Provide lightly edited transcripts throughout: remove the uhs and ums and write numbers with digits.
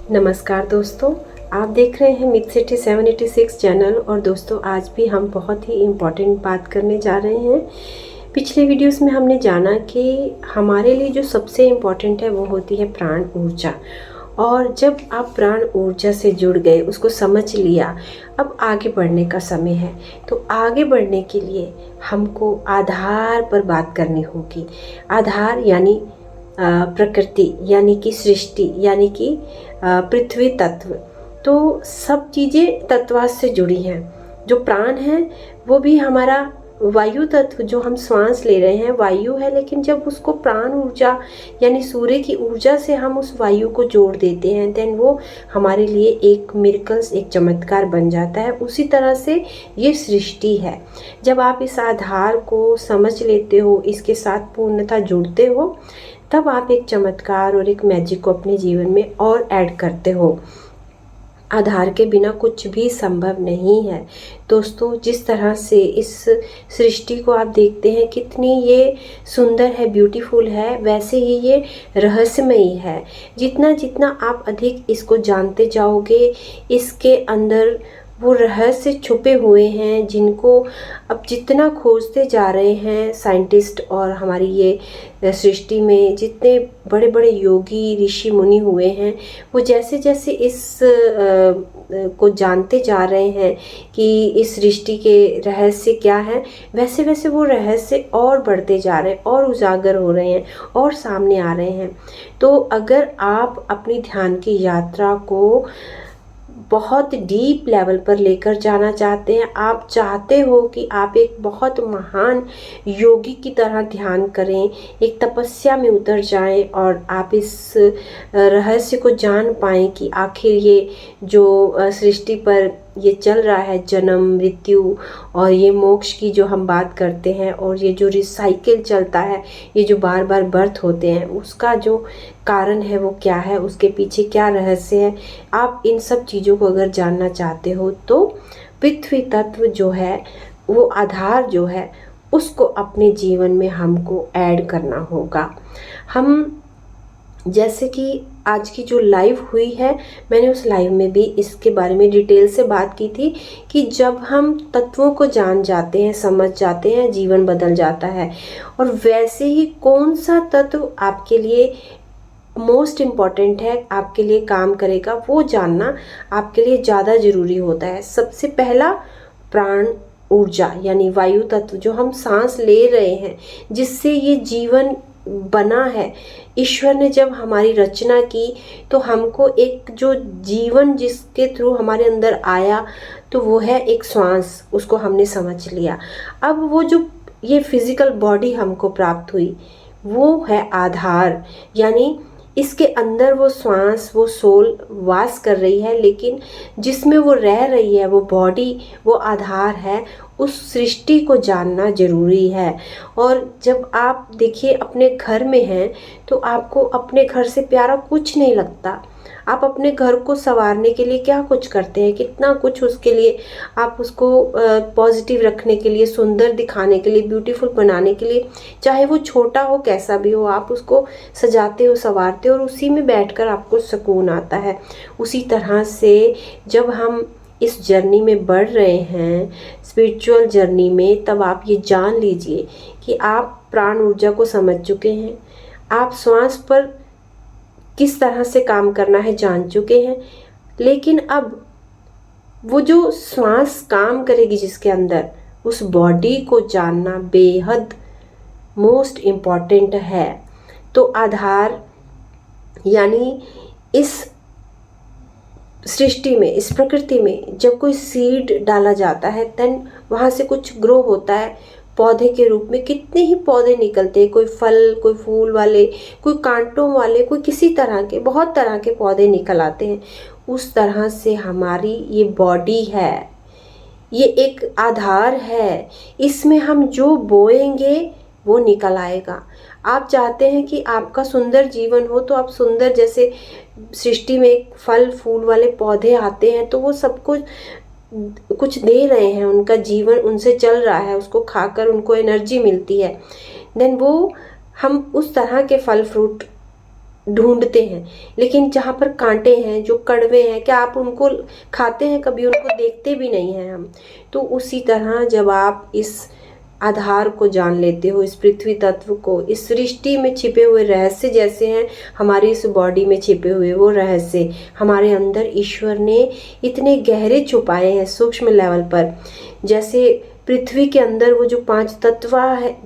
नमस्कार दोस्तों, आप देख रहे हैं मिथ सिटी 786 चैनल। और दोस्तों, आज भी हम बहुत ही इम्पॉर्टेंट बात करने जा रहे हैं। पिछले वीडियोस में हमने जाना कि हमारे लिए जो सबसे इम्पॉर्टेंट है वो होती है प्राण ऊर्जा। और जब आप प्राण ऊर्जा से जुड़ गए, उसको समझ लिया, अब आगे बढ़ने का समय है। तो आगे बढ़ने के लिए हमको आधार पर बात करनी होगी। आधार यानी प्रकृति, यानी कि सृष्टि, यानी कि पृथ्वी तत्व। तो सब चीज़ें तत्व से जुड़ी हैं। जो प्राण है वो भी हमारा वायु तत्व, जो हम श्वास ले रहे हैं वायु है, लेकिन जब उसको प्राण ऊर्जा यानी सूर्य की ऊर्जा से हम उस वायु को जोड़ देते हैं, देन वो हमारे लिए एक मिरेकल्स, एक चमत्कार बन जाता है। उसी तरह से ये सृष्टि है। जब आप इस आधार को समझ लेते हो, इसके साथ पूर्णतः जुड़ते हो, तब आप एक चमत्कार और एक मैजिक को अपने जीवन में और ऐड करते हो। आधार के बिना कुछ भी संभव नहीं है। दोस्तों, जिस तरह से इस सृष्टि को आप देखते हैं कितनी ये सुंदर है, ब्यूटीफुल है, वैसे ही ये रहस्यमयी है। जितना जितना आप अधिक इसको जानते जाओगे, इसके अंदर वो रहस्य छुपे हुए हैं जिनको अब जितना खोजते जा रहे हैं साइंटिस्ट, और हमारी ये सृष्टि में जितने बड़े बड़े योगी ऋषि मुनि हुए हैं, वो जैसे जैसे इस को जानते जा रहे हैं कि इस सृष्टि के रहस्य क्या है, वैसे वैसे वो रहस्य और बढ़ते जा रहे हैं और उजागर हो रहे हैं और सामने आ रहे हैं। तो अगर आप अपनी ध्यान की यात्रा को बहुत डीप लेवल पर लेकर जाना चाहते हैं, आप चाहते हो कि आप एक बहुत महान योगी की तरह ध्यान करें, एक तपस्या में उतर जाएं और आप इस रहस्य को जान पाएं कि आखिर ये जो सृष्टि पर ये चल रहा है, जन्म मृत्यु और ये मोक्ष की जो हम बात करते हैं, और ये जो रिसाइकिल चलता है, ये जो बार बार बर्थ होते हैं, उसका जो कारण है वो क्या है, उसके पीछे क्या रहस्य है। आप इन सब चीज़ों को अगर जानना चाहते हो तो पृथ्वी तत्व जो है, वो आधार जो है, उसको अपने जीवन में हमको ऐड करना होगा। हम जैसे कि आज की जो लाइव हुई है, मैंने उस लाइव में भी इसके बारे में डिटेल से बात की थी कि जब हम तत्वों को जान जाते हैं, समझ जाते हैं, जीवन बदल जाता है। और वैसे ही कौन सा तत्व आपके लिए मोस्ट इम्पॉर्टेंट है, आपके लिए काम करेगा, वो जानना आपके लिए ज़्यादा ज़रूरी होता है। सबसे पहला प्राण ऊर्जा यानी वायु तत्व, जो हम सांस ले रहे हैं, जिससे ये जीवन बना है। ईश्वर ने जब हमारी रचना की तो हमको एक जो जीवन जिसके थ्रू हमारे अंदर आया, तो वो है एक श्वास, उसको हमने समझ लिया। अब वो जो ये फिजिकल बॉडी हमको प्राप्त हुई, वो है आधार, यानी इसके अंदर वो श्वास, वो सोल वास कर रही है, लेकिन जिसमें वो रह रही है, वो बॉडी, वो आधार है। उस सृष्टि को जानना ज़रूरी है। और जब आप देखिए अपने घर में हैं, तो आपको अपने घर से प्यारा कुछ नहीं लगता। आप अपने घर को संवारने के लिए क्या कुछ करते हैं, कितना कुछ उसके लिए, आप उसको पॉजिटिव रखने के लिए, सुंदर दिखाने के लिए, ब्यूटीफुल बनाने के लिए, चाहे वो छोटा हो कैसा भी हो, आप उसको सजाते हो, संवारते हो, और उसी में बैठकर आपको सुकून आता है। उसी तरह से जब हम इस जर्नी में बढ़ रहे हैं, स्पिरिचुअल जर्नी में, तब आप ये जान लीजिए कि आप प्राण ऊर्जा को समझ चुके हैं, आप श्वास पर किस तरह से काम करना है जान चुके हैं। लेकिन अब वो जो श्वास काम करेगी जिसके अंदर, उस बॉडी को जानना बेहद मोस्ट इम्पॉर्टेंट है। तो आधार यानी इस सृष्टि में, इस प्रकृति में जब कोई सीड डाला जाता है, देन वहाँ से कुछ ग्रो होता है पौधे के रूप में। कितने ही पौधे निकलते हैं, कोई फल, कोई फूल वाले, कोई कांटों वाले, कोई किसी तरह के, बहुत तरह के पौधे निकल आते हैं। उस तरह से हमारी ये बॉडी है, ये एक आधार है। इसमें हम जो बोएंगे वो निकल आएगा। आप चाहते हैं कि आपका सुंदर जीवन हो, तो आप सुंदर, जैसे सृष्टि में एक फल फूल वाले पौधे आते हैं, तो वो सबको कुछ दे रहे हैं, उनका जीवन उनसे चल रहा है, उसको खाकर उनको एनर्जी मिलती है। देन वो हम उस तरह के फल फ्रूट ढूंढते हैं, लेकिन जहाँ पर कांटे हैं, जो कड़वे हैं, क्या आप उनको खाते हैं? कभी उनको देखते भी नहीं हैं हम। तो उसी तरह जब आप इस आधार को जान लेते हो, इस पृथ्वी तत्व को, इस सृष्टि में छिपे हुए रहस्य जैसे हैं हमारी इस बॉडी में छिपे हुए वो रहस्य हमारे अंदर ईश्वर ने इतने गहरे छुपाए हैं सूक्ष्म लेवल पर। जैसे पृथ्वी के अंदर वो जो 5 तत्व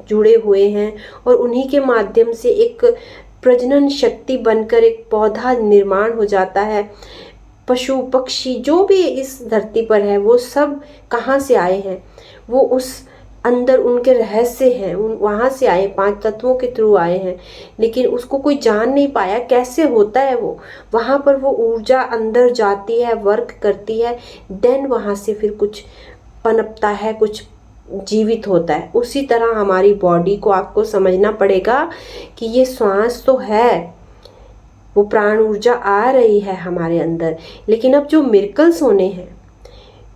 जुड़े हुए हैं और उन्हीं के माध्यम से एक प्रजनन शक्ति बनकर एक पौधा निर्माण हो जाता है। पशु पक्षी जो भी इस धरती पर है वो सब कहाँ से आए हैं? वो उस अंदर उनके रहस्य हैं, वहाँ से आए, 5 तत्वों के थ्रू आए हैं, लेकिन उसको कोई जान नहीं पाया कैसे होता है वो। वहाँ पर वो ऊर्जा अंदर जाती है, वर्क करती है, देन वहाँ से फिर कुछ पनपता है, कुछ जीवित होता है। उसी तरह हमारी बॉडी को आपको समझना पड़ेगा कि ये श्वास तो है, वो प्राण ऊर्जा आ रही है हमारे अंदर, लेकिन अब जो मिरेकल्स होने हैं,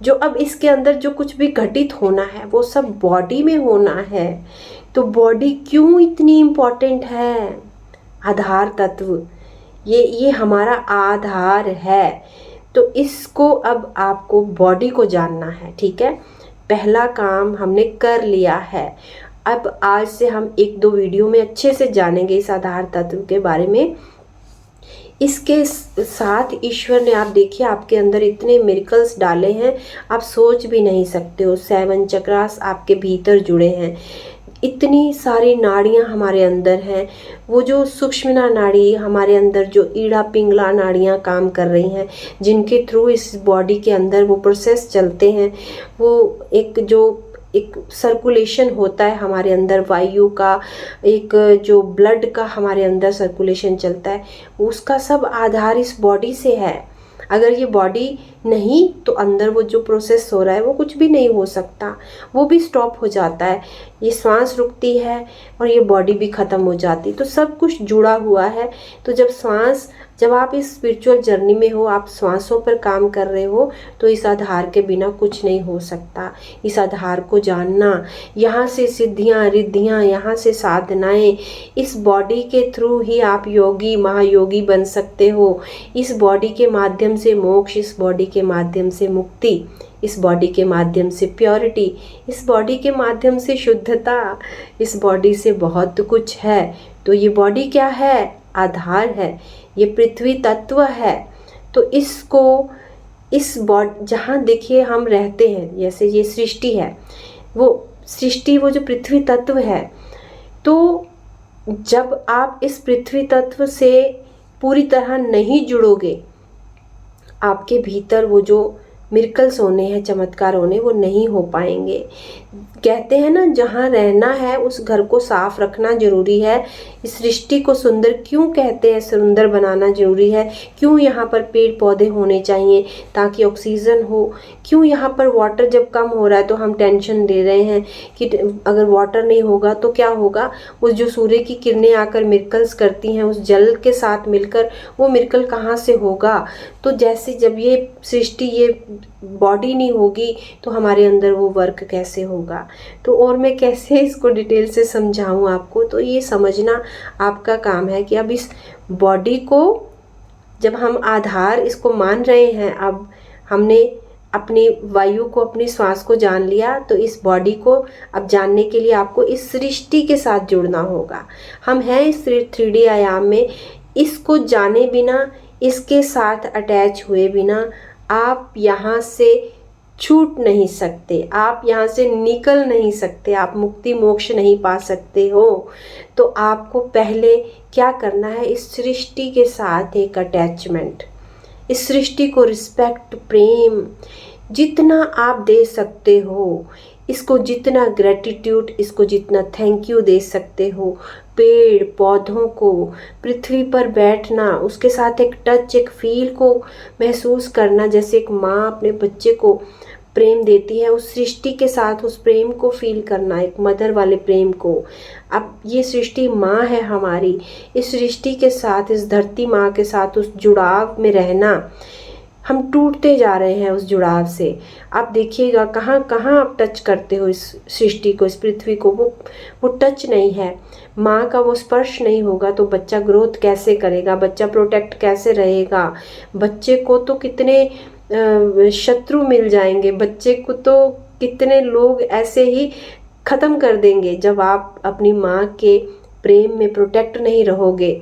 जो अब इसके अंदर जो कुछ भी घटित होना है वो सब बॉडी में होना है। तो बॉडी क्यों इतनी इम्पोर्टेंट है? आधार तत्व, ये हमारा आधार है। तो इसको अब आपको बॉडी को जानना है, ठीक है। पहला काम हमने कर लिया है। अब आज से हम 1-2 वीडियो में अच्छे से जानेंगे इस आधार तत्व के बारे में। इसके साथ ईश्वर ने, आप देखिए, आपके अंदर इतने मिरेकल्स डाले हैं, आप सोच भी नहीं सकते हो। 7 चक्रास आपके भीतर जुड़े हैं, इतनी सारी नाड़ियाँ हमारे अंदर हैं। वो जो सूक्ष्म नाड़ी हमारे अंदर, जो ईड़ा पिंगला नाड़ियाँ काम कर रही हैं, जिनके थ्रू इस बॉडी के अंदर वो प्रोसेस चलते हैं, वो एक सर्कुलेशन होता है हमारे अंदर, वायु का, एक जो ब्लड का हमारे अंदर सर्कुलेशन चलता है, उसका सब आधार इस बॉडी से है। अगर ये बॉडी नहीं तो अंदर वो जो प्रोसेस हो रहा है वो कुछ भी नहीं हो सकता, वो भी स्टॉप हो जाता है। ये सांस रुकती है और ये बॉडी भी ख़त्म हो जाती, तो सब कुछ जुड़ा हुआ है। तो जब आप इस स्पिरिचुअल जर्नी में हो, आप श्वासों पर काम कर रहे हो, तो इस आधार के बिना कुछ नहीं हो सकता। इस आधार को जानना, यहाँ से सिद्धियाँ रिद्धियाँ, यहाँ से साधनाएं, इस बॉडी के थ्रू ही आप योगी महायोगी बन सकते हो। इस बॉडी के माध्यम से मोक्ष, इस बॉडी के माध्यम से मुक्ति, इस बॉडी के माध्यम से प्योरिटी, इस बॉडी के माध्यम से शुद्धता, इस बॉडी से बहुत कुछ है। तो ये बॉडी क्या है? आधार है, ये पृथ्वी तत्व है। तो इसको, इस बॉडी जहाँ देखिए हम रहते हैं, जैसे ये सृष्टि है, वो सृष्टि, वो जो पृथ्वी तत्व है, तो जब आप इस पृथ्वी तत्व से पूरी तरह नहीं जुड़ोगे, आपके भीतर वो जो मिरेकल्स होने हैं, चमत्कार होने, वो नहीं हो पाएंगे। कहते हैं ना, जहाँ रहना है उस घर को साफ रखना जरूरी है। इस सृष्टि को सुंदर क्यों कहते हैं? सुंदर बनाना जरूरी है। क्यों यहाँ पर पेड़ पौधे होने चाहिए ताकि ऑक्सीजन हो? क्यों यहाँ पर वाटर जब कम हो रहा है तो हम टेंशन ले रहे हैं कि अगर वाटर नहीं होगा तो क्या होगा? उस जो सूर्य की किरणें आकर मिरेकल्स करती हैं, उस जल के साथ मिलकर वो मिरेकल कहाँ से होगा? तो जैसे जब ये सृष्टि, ये बॉडी नहीं होगी तो हमारे अंदर वो वर्क कैसे होगा? तो और मैं कैसे इसको डिटेल से समझाऊं आपको? तो ये समझना आपका काम है कि अब इस बॉडी को, जब हम आधार इसको मान रहे हैं, अब हमने अपनी वायु को, अपनी श्वास को जान लिया, तो इस बॉडी को अब जानने के लिए आपको इस सृष्टि के साथ जुड़ना होगा। हम हैं इस 3D आयाम में, इसको जाने बिना, इसके साथ अटैच हुए बिना आप यहाँ से छूट नहीं सकते, आप यहाँ से निकल नहीं सकते, आप मुक्ति मोक्ष नहीं पा सकते हो। तो आपको पहले क्या करना है? इस सृष्टि के साथ एक अटैचमेंट, इस सृष्टि को रिस्पेक्ट, प्रेम जितना आप दे सकते हो, इसको जितना ग्रेटिट्यूड, इसको जितना थैंक यू दे सकते हो, पेड़ पौधों को, पृथ्वी पर बैठना, उसके साथ एक टच, एक फील को महसूस करना, जैसे एक माँ अपने बच्चे को प्रेम देती है, उस सृष्टि के साथ उस प्रेम को फील करना, एक मदर वाले प्रेम को। अब ये सृष्टि माँ है हमारी, इस सृष्टि के साथ, इस धरती माँ के साथ उस जुड़ाव में रहना। हम टूटते जा रहे हैं उस जुड़ाव से। आप देखिएगा कहाँ कहाँ आप टच करते हो इस सृष्टि को, इस पृथ्वी को, वो टच नहीं है। माँ का वो स्पर्श नहीं होगा तो बच्चा ग्रोथ कैसे करेगा, बच्चा प्रोटेक्ट कैसे रहेगा। बच्चे को तो कितने शत्रु मिल जाएंगे, बच्चे को तो कितने लोग ऐसे ही ख़त्म कर देंगे जब आप अपनी माँ के प्रेम में प्रोटेक्ट नहीं रहोगे।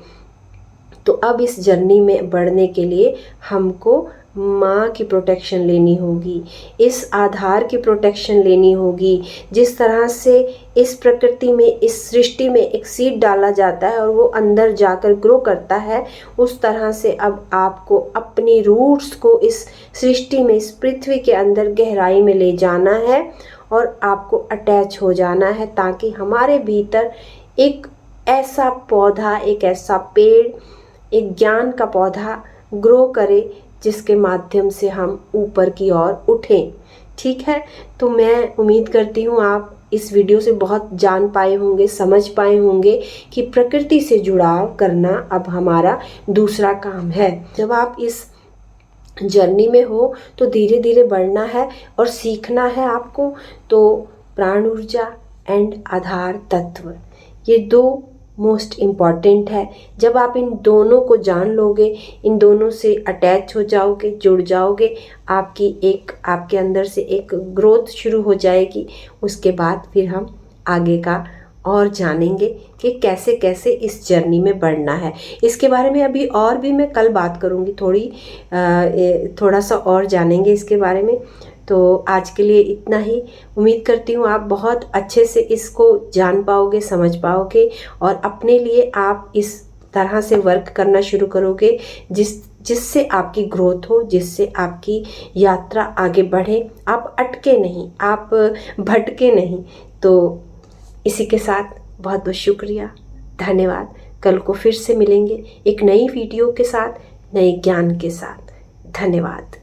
तो अब इस जर्नी में बढ़ने के लिए हमको माँ की प्रोटेक्शन लेनी होगी, इस आधार की प्रोटेक्शन लेनी होगी। जिस तरह से इस प्रकृति में, इस सृष्टि में एक सीड डाला जाता है और वो अंदर जाकर ग्रो करता है, उस तरह से अब आपको अपनी रूट्स को इस सृष्टि में, इस पृथ्वी के अंदर गहराई में ले जाना है और आपको अटैच हो जाना है, ताकि हमारे भीतर एक ऐसा पौधा, एक ऐसा पेड़, एक ज्ञान का पौधा ग्रो करे जिसके माध्यम से हम ऊपर की ओर उठें। ठीक है, तो मैं उम्मीद करती हूँ आप इस वीडियो से बहुत जान पाए होंगे, समझ पाए होंगे कि प्रकृति से जुड़ाव करना अब हमारा दूसरा काम है। जब आप इस जर्नी में हो तो धीरे धीरे बढ़ना है और सीखना है आपको। तो प्राण ऊर्जा एंड आधार तत्व, ये दो मोस्ट इम्पॉर्टेंट है। जब आप इन दोनों को जान लोगे, इन दोनों से अटैच हो जाओगे, जुड़ जाओगे, आपके अंदर से एक ग्रोथ शुरू हो जाएगी। उसके बाद फिर हम आगे का और जानेंगे कि कैसे कैसे इस जर्नी में बढ़ना है। इसके बारे में अभी और भी मैं कल बात करूँगी, थोड़ा सा और जानेंगे इसके बारे में। तो आज के लिए इतना ही। उम्मीद करती हूँ आप बहुत अच्छे से इसको जान पाओगे, समझ पाओगे और अपने लिए आप इस तरह से वर्क करना शुरू करोगे जिससे आपकी ग्रोथ हो, जिससे आपकी यात्रा आगे बढ़े, आप अटके नहीं, आप भटके नहीं। तो इसी के साथ बहुत बहुत शुक्रिया, धन्यवाद। कल को फिर से मिलेंगे एक नई वीडियो के साथ, नए ज्ञान के साथ। धन्यवाद।